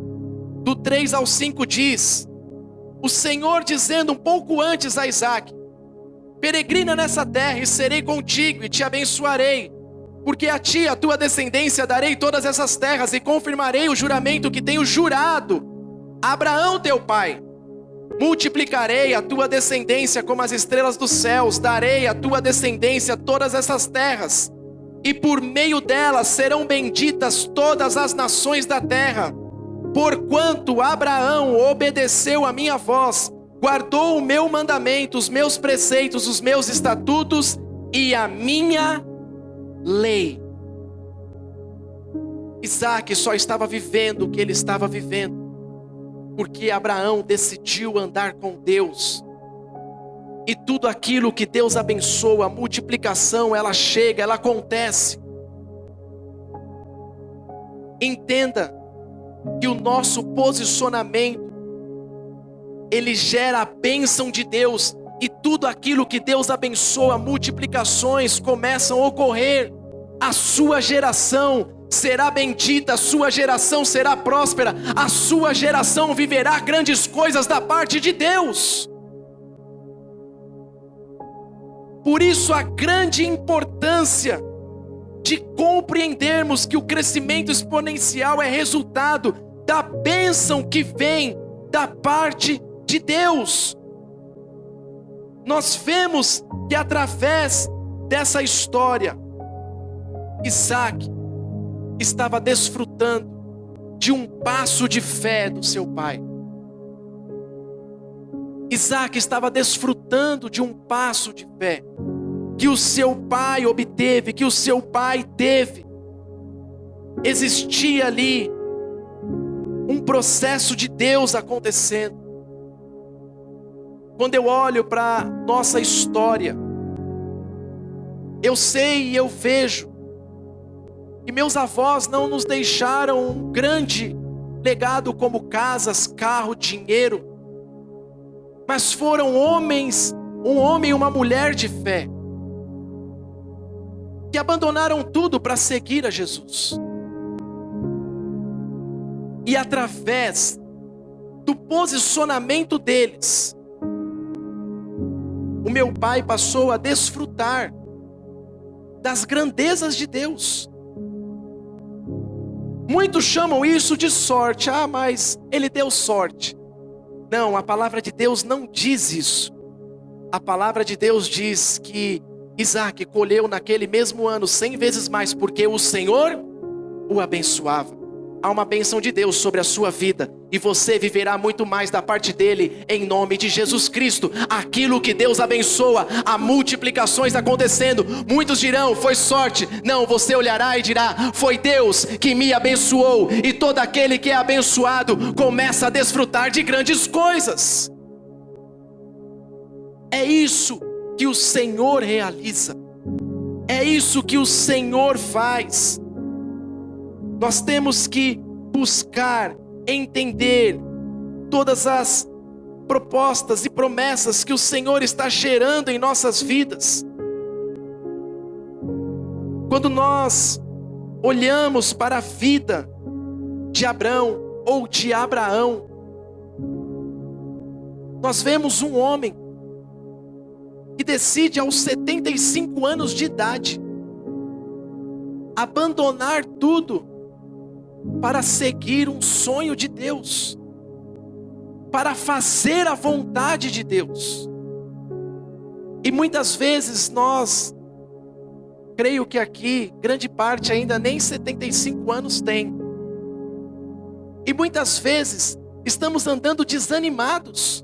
do 3 ao 5 diz, o Senhor dizendo um pouco antes a Isaac: peregrina nessa terra e serei contigo e te abençoarei, porque a ti, a tua descendência, darei todas essas terras e confirmarei o juramento que tenho jurado a Abraão teu pai. Multiplicarei a tua descendência como as estrelas dos céus, darei à tua descendência todas essas terras, e por meio delas serão benditas todas as nações da terra. Porquanto Abraão obedeceu a minha voz, guardou o meu mandamento, os meus preceitos, os meus estatutos e a minha lei. Isaac só estava vivendo o que ele estava vivendo porque Abraão decidiu andar com Deus. E tudo aquilo que Deus abençoa, a multiplicação, ela chega, ela acontece. Entenda que o nosso posicionamento, ele gera a bênção de Deus. E tudo aquilo que Deus abençoa, multiplicações começam a ocorrer. A sua geração será bendita, a sua geração será próspera, a sua geração viverá grandes coisas da parte de Deus. Por isso a grande importância de compreendermos que o crescimento exponencial é resultado da bênção que vem da parte de Deus. Nós vemos que através dessa história, Isaac estava desfrutando de um passo de fé do seu pai. Isaac estava desfrutando de um passo de fé que o seu pai obteve, que o seu pai teve. Existia ali um processo de Deus acontecendo. Quando eu olho para nossa história, eu sei e eu vejo que meus avós não nos deixaram um grande legado como casas, carro, dinheiro, mas foram homens, um homem e uma mulher de fé, que abandonaram tudo para seguir a Jesus. E através do posicionamento deles, o meu pai passou a desfrutar das grandezas de Deus. Muitos chamam isso de sorte. Ah, mas ele deu sorte. Não, a palavra de Deus não diz isso. A palavra de Deus diz que Isaac colheu naquele mesmo ano 100 vezes mais, porque o Senhor o abençoava. Há uma bênção de Deus sobre a sua vida, e você viverá muito mais da parte dele, em nome de Jesus Cristo. Aquilo que Deus abençoa, há multiplicações acontecendo. Muitos dirão, foi sorte. Não, você olhará e dirá, foi Deus que me abençoou. E todo aquele que é abençoado começa a desfrutar de grandes coisas. É isso que o Senhor realiza. É isso que o Senhor faz. Nós temos que buscar entender todas as propostas e promessas que o Senhor está gerando em nossas vidas. Quando nós olhamos para a vida de Abrão ou de Abraão, nós vemos um homem que decide aos 75 anos de idade abandonar tudo para seguir um sonho de Deus, para fazer a vontade de Deus. E muitas vezes nós, creio que aqui, grande parte ainda nem 75 anos tem. E muitas vezes estamos andando desanimados.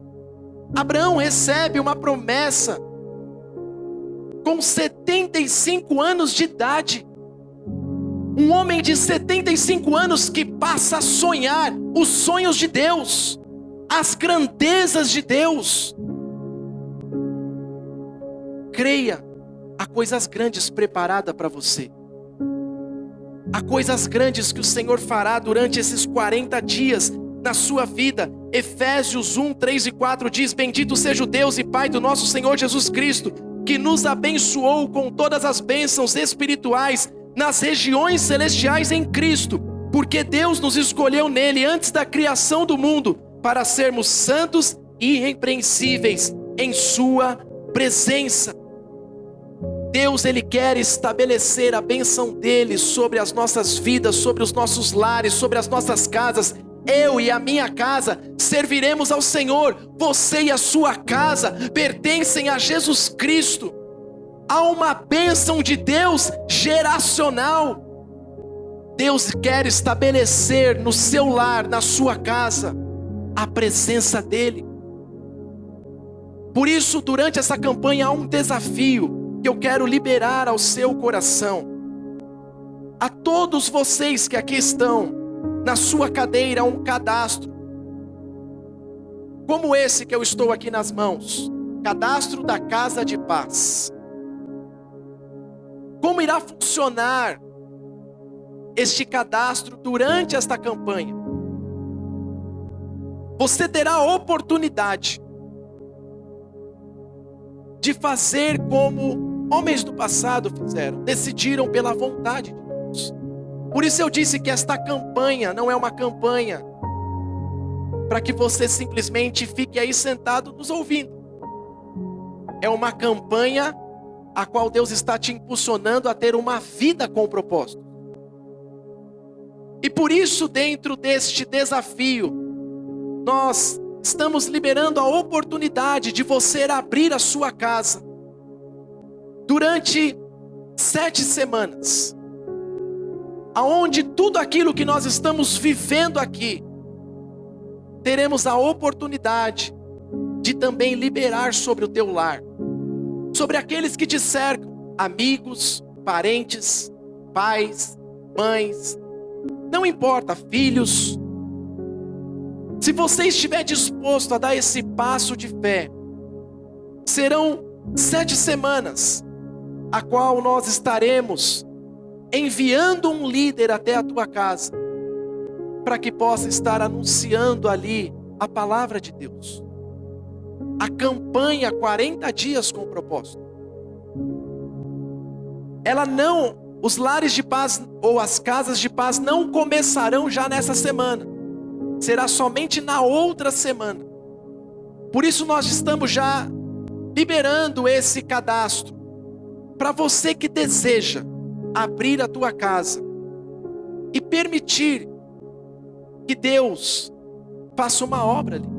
Abraão recebe uma promessa com 75 anos de idade. Um homem de 75 anos que passa a sonhar os sonhos de Deus, as grandezas de Deus. Creia, há coisas grandes preparadas para você. Há coisas grandes que o Senhor fará durante esses 40 dias na sua vida. Efésios 1, 3 e 4 diz: bendito seja o Deus e Pai do nosso Senhor Jesus Cristo, que nos abençoou com todas as bênçãos espirituais nas regiões celestiais em Cristo, porque Deus nos escolheu nele antes da criação do mundo, para sermos santos e irrepreensíveis em sua presença. Deus, Ele quer estabelecer a bênção dEle sobre as nossas vidas, sobre os nossos lares, sobre as nossas casas. Eu e a minha casa serviremos ao Senhor. Você e a sua casa pertencem a Jesus Cristo. Há uma bênção de Deus geracional. Deus quer estabelecer no seu lar, na sua casa, a presença dEle. Por isso, durante essa campanha há um desafio que eu quero liberar ao seu coração. A todos vocês que aqui estão, na sua cadeira, um cadastro, como esse que eu estou aqui nas mãos, cadastro da Casa de Paz. Como irá funcionar este cadastro durante esta campanha? Você terá a oportunidade de fazer como homens do passado fizeram, decidiram pela vontade de Deus. Por isso eu disse que esta campanha não é uma campanha para que você simplesmente fique aí sentado nos ouvindo. É uma campanha a qual Deus está te impulsionando a ter uma vida com propósito. E por isso, dentro deste desafio, nós estamos liberando a oportunidade de você abrir a sua casa durante 7 semanas, aonde tudo aquilo que nós estamos vivendo aqui, teremos a oportunidade de também liberar sobre o teu lar, sobre aqueles que te cercam, amigos, parentes, pais, mães, não importa, filhos. Se você estiver disposto a dar esse passo de fé, serão 7 semanas, a qual nós estaremos enviando um líder até a tua casa, para que possa estar anunciando ali a palavra de Deus. A campanha 40 dias com propósito. Os lares de paz ou as casas de paz não começarão já nessa semana. Será somente na outra semana. Por isso nós estamos já liberando esse cadastro para você que deseja abrir a tua casa e permitir que Deus faça uma obra ali.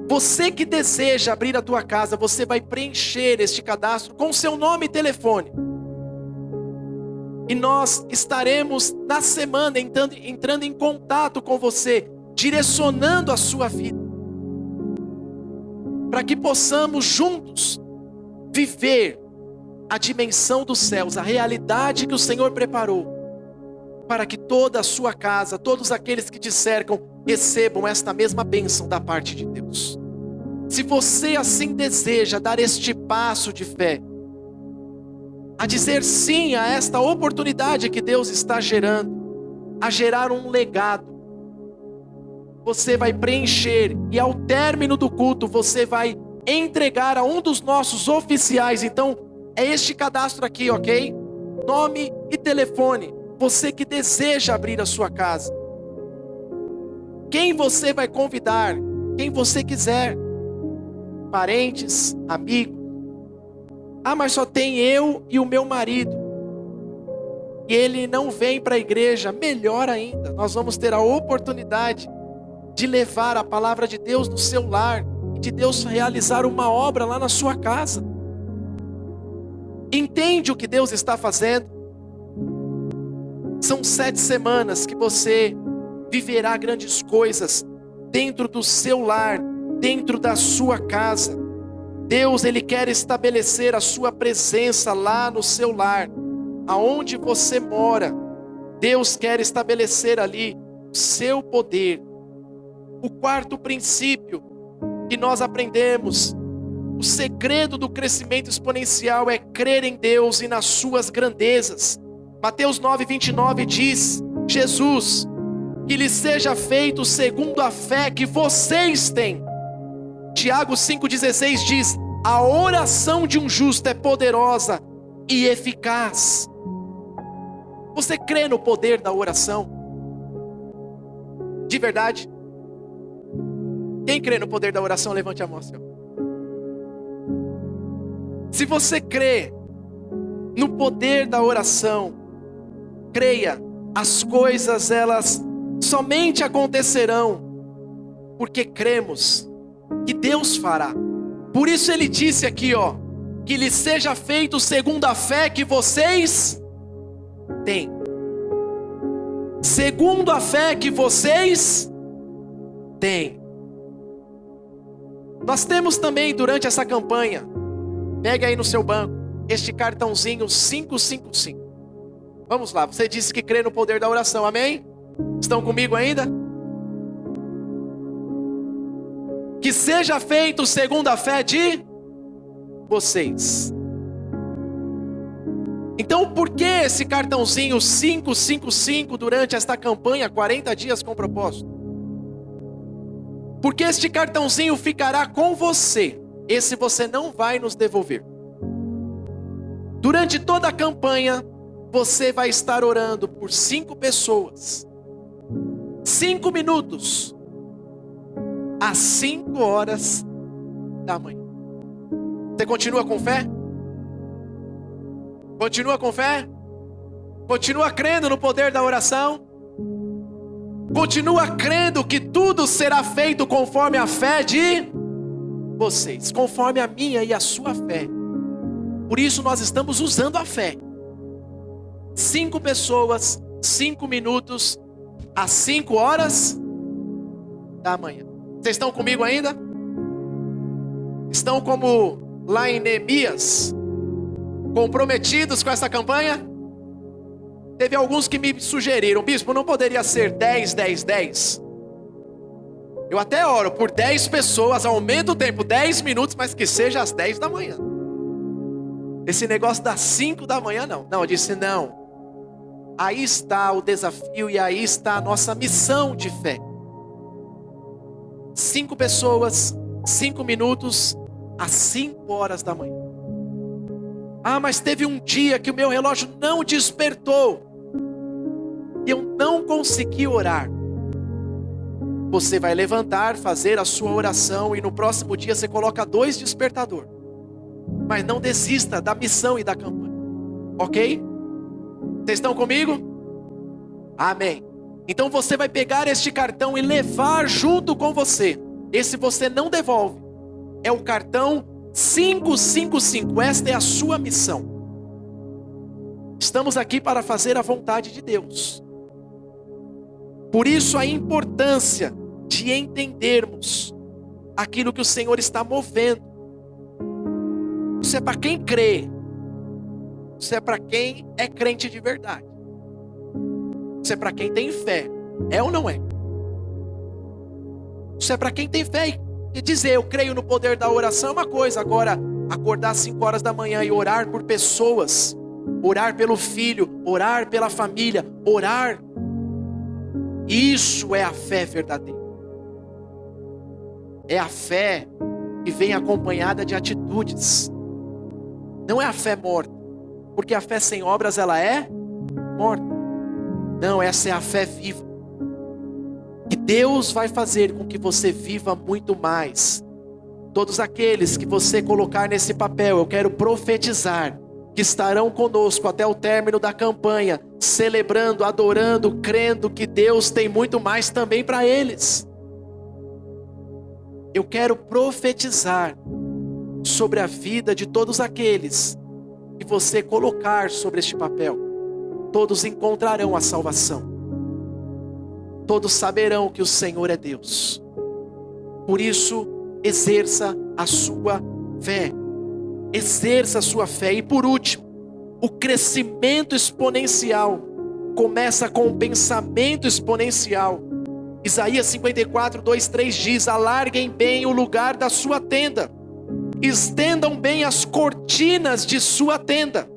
Você que deseja abrir a tua casa, você vai preencher este cadastro com seu nome e telefone. E nós estaremos na semana entrando em contato com você, direcionando a sua vida, para que possamos juntos viver a dimensão dos céus, a realidade que o Senhor preparou, para que toda a sua casa, todos aqueles que te cercam, recebam esta mesma bênção da parte de Deus. Se você assim deseja dar este passo de fé, a dizer sim a esta oportunidade que Deus está gerando, a gerar um legado, você vai preencher e ao término do culto você vai entregar a um dos nossos oficiais. Então é este cadastro aqui, ok? Nome e telefone, você que deseja abrir a sua casa, quem você vai convidar, quem você quiser, parentes, amigos. Ah, mas só tem eu e o meu marido, e ele não vem para a igreja. Melhor ainda, nós vamos ter a oportunidade de levar a palavra de Deus no seu lar, e de Deus realizar uma obra lá na sua casa. Entende o que Deus está fazendo? São 7 semanas que você viverá grandes coisas dentro do seu lar, dentro da sua casa. Deus, Ele quer estabelecer a sua presença lá no seu lar, aonde você mora. Deus quer estabelecer ali o seu poder. O quarto princípio que nós aprendemos, o segredo do crescimento exponencial é crer em Deus e nas suas grandezas. Mateus 9:29 diz, Jesus, que lhe seja feito segundo a fé que vocês têm. Tiago 5,16 diz, a oração de um justo é poderosa e eficaz. Você crê no poder da oração? De verdade? Quem crê no poder da oração, levante a mão, Senhor. Se você crê no poder da oração, creia, as coisas elas somente acontecerão, porque cremos que Deus fará. Por isso ele disse aqui, ó, que lhe seja feito segundo a fé que vocês têm. Segundo a fé que vocês têm. Nós temos também durante essa campanha, pegue aí no seu banco, este cartãozinho 555. Vamos lá, você disse que crê no poder da oração, amém? Estão comigo ainda? Que seja feito segundo a fé de vocês. Então, por que esse cartãozinho 555 durante esta campanha 40 dias com propósito? Porque este cartãozinho ficará com você. Esse você não vai nos devolver. Durante toda a campanha, você vai estar orando por 5 pessoas. 5 minutos. Às 5 horas da manhã. Você continua com fé? Continua com fé? Continua crendo no poder da oração? Continua crendo que tudo será feito conforme a fé de vocês, conforme a minha e a sua fé. Por isso nós estamos usando a fé. 5 pessoas, 5 minutos, às 5 horas da manhã. Vocês estão comigo ainda? Estão como lá em Neemias, comprometidos com essa campanha? Teve alguns que me sugeriram: bispo, não poderia ser 10, 10, 10? Eu até oro por 10 pessoas, aumenta o tempo, 10 minutos, mas que seja às 10 da manhã. Esse negócio das 5 da manhã não. Não, eu disse não. Aí está o desafio e aí está a nossa missão de fé. 5 pessoas, 5 minutos, às 5 horas da manhã. Ah, mas teve um dia que o meu relógio não despertou. Eu não consegui orar. Você vai levantar, fazer a sua oração e no próximo dia você coloca 2 despertadores. Mas não desista da missão e da campanha. Ok? Vocês estão comigo? Amém. Então você vai pegar este cartão e levar junto com você. Esse você não devolve. É o cartão 555. Esta é a sua missão. Estamos aqui para fazer a vontade de Deus. Por isso a importância de entendermos aquilo que o Senhor está movendo. Isso é para quem crê. Isso é para quem é crente de verdade. Isso é para quem tem fé. É ou não é? Isso é para quem tem fé. E dizer eu creio no poder da oração é uma coisa. Agora, acordar às 5 horas da manhã e orar por pessoas, orar pelo filho, orar pela família, orar. Isso é a fé verdadeira. É a fé que vem acompanhada de atitudes. Não é a fé morta. Porque a fé sem obras ela é morta. Não, essa é a fé viva. E Deus vai fazer com que você viva muito mais. Todos aqueles que você colocar nesse papel, eu quero profetizar que estarão conosco até o término da campanha, celebrando, adorando, crendo que Deus tem muito mais também para eles. Eu quero profetizar sobre a vida de todos aqueles que você colocar sobre este papel. Todos encontrarão a salvação. Todos saberão que o Senhor é Deus. Por isso, exerça a sua fé. Exerça a sua fé. E por último, o crescimento exponencial começa com o pensamento exponencial. Isaías 54, 2, 3 diz: alarguem bem o lugar da sua tenda, estendam bem as cortinas de sua tenda.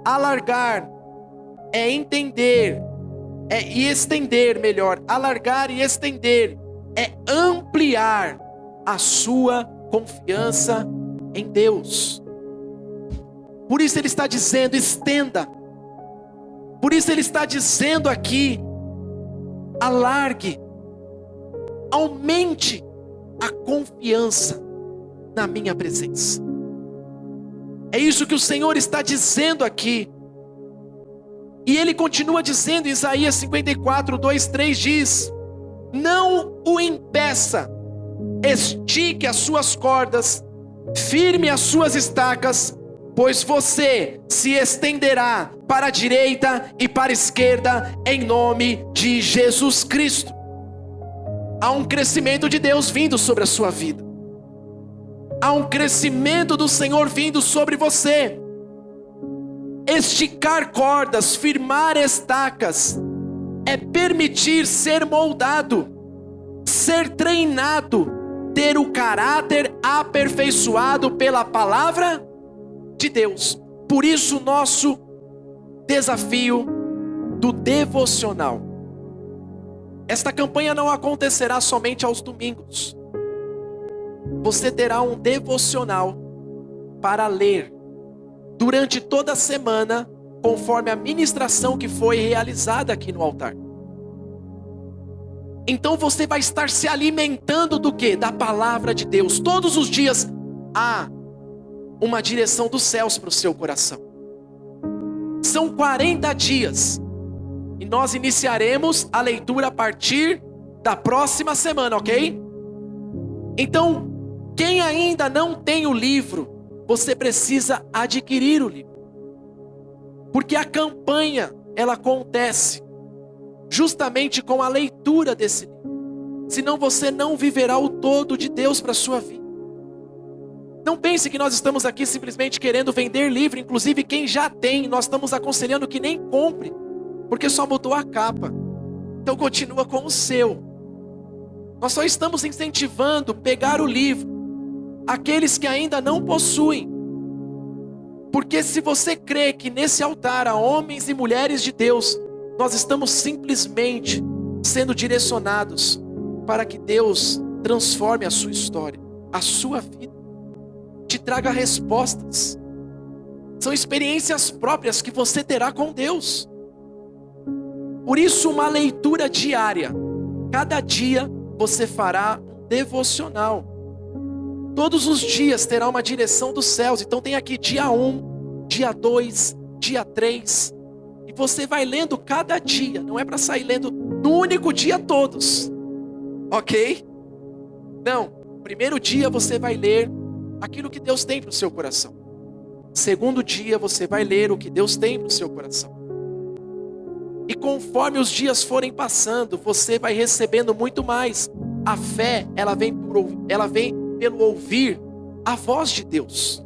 Alargar é entender, e estender melhor. Alargar e estender é ampliar a sua confiança em Deus. Por isso ele está dizendo estenda. Por isso ele está dizendo aqui: alargue, aumente a confiança na minha presença. É isso que o Senhor está dizendo aqui. E ele continua dizendo em Isaías 54, 2, 3 diz: não o impeça, estique as suas cordas, firme as suas estacas, pois você se estenderá para a direita e para a esquerda, em nome de Jesus Cristo. Há um crescimento de Deus vindo sobre a sua vida. Há um crescimento do Senhor vindo sobre você. Esticar cordas, firmar estacas, é permitir ser moldado, ser treinado, ter o caráter aperfeiçoado pela palavra de Deus. Por isso o nosso desafio do devocional. Esta campanha não acontecerá somente aos domingos. Você terá um devocional para ler durante toda a semana, conforme a ministração que foi realizada aqui no altar. Então você vai estar se alimentando do quê? Da palavra de Deus. Todos os dias há uma direção dos céus para o seu coração. São 40 dias. E nós iniciaremos a leitura a partir da próxima semana, ok? Então, quem ainda não tem o livro, você precisa adquirir o livro. Porque a campanha, ela acontece justamente com a leitura desse livro. Senão você não viverá o todo de Deus para a sua vida. Não pense que nós estamos aqui simplesmente querendo vender livro. Inclusive quem já tem, nós estamos aconselhando que nem compre, porque só mudou a capa. Então continua com o seu. Nós só estamos incentivando pegar o livro, aqueles que ainda não possuem. Porque se você crê que nesse altar há homens e mulheres de Deus, nós estamos simplesmente sendo direcionados para que Deus transforme a sua história, a sua vida, te traga respostas. São experiências próprias que você terá com Deus. Por isso, uma leitura diária. Cada dia você fará um devocional. Todos os dias terá uma direção dos céus. Então tem aqui dia 1, dia 2, dia 3. E você vai lendo cada dia. Não é para sair lendo no único dia todos. Ok? Não. Primeiro dia você vai ler aquilo que Deus tem para o seu coração. Segundo dia você vai ler o que Deus tem para o seu coração. E conforme os dias forem passando, você vai recebendo muito mais. A fé, ela vem pelo ouvir a voz de Deus.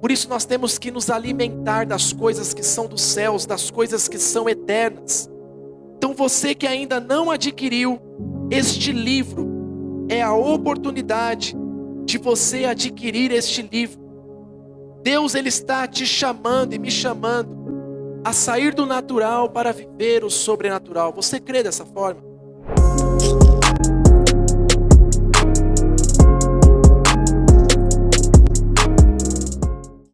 Por isso nós temos que nos alimentar das coisas que são dos céus, das coisas que são eternas. Então você que ainda não adquiriu este livro, é a oportunidade de você adquirir este livro. Deus, Ele está te chamando e me chamando a sair do natural para viver o sobrenatural. Você crê dessa forma?